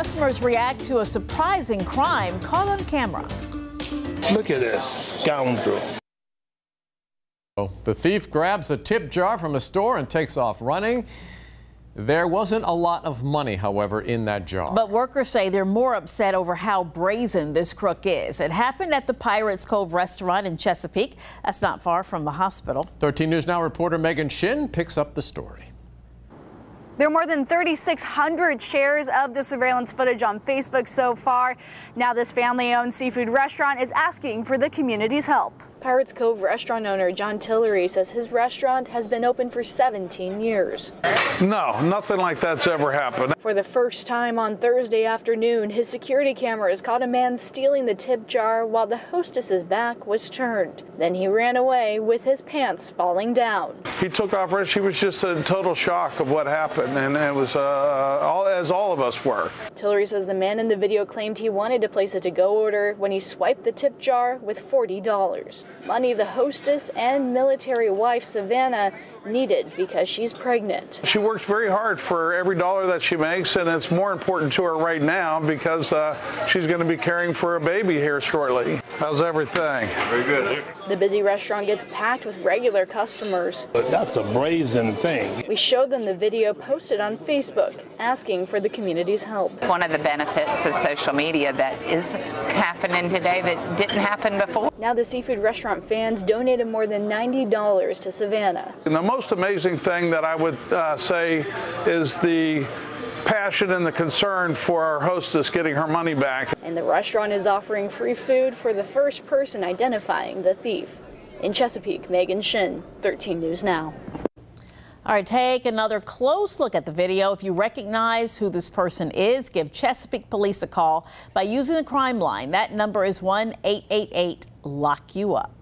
customers react to a surprising crime caught on camera. Look at this scoundrel. The thief grabs a tip jar from a store and takes off running. There wasn't a lot of money, however, in that jar. But workers say they're more upset over how brazen this crook is. It happened at the Pirates Cove restaurant in Chesapeake. That's not far from the hospital. 13 News Now reporter Megan Shinn picks up the story. There are more than 3,600 shares of the surveillance footage on Facebook so far. Now this family-owned seafood restaurant is asking for the community's help. Pirates Cove restaurant owner John Tillery says his restaurant has been open for 17 years. No, nothing like that's ever happened. For the first time on Thursday afternoon, his security cameras caught a man stealing the tip jar while the hostess's back was turned. Then he ran away with his pants falling down. He took off. She was just in total shock of what happened, and it was as all of us were. Tillery says the man in the video claimed he wanted to place a to-go order when he swiped the tip jar with $40. Money the hostess and military wife Savannah needed because she's pregnant. She works very hard for every dollar that she makes, and it's more important to her right now because she's going to be caring for a baby here shortly. How's everything? Very good. The busy restaurant gets packed with regular customers. That's a brazen thing. We showed them the video posted on Facebook asking for the community's help. One of the benefits of social media that is happening today that didn't happen before. Now the seafood restaurant fans donated more than $90 to Savannah. And the most amazing thing that I would say is the passion and the concern for our hostess getting her money back. And the restaurant is offering free food for the first person identifying the thief. In Chesapeake, Megan Shinn, 13 News Now. All right, take another close look at the video. If you recognize who this person is, give Chesapeake Police a call by using the crime line. That number is 1-888-LOCK-YOU-UP.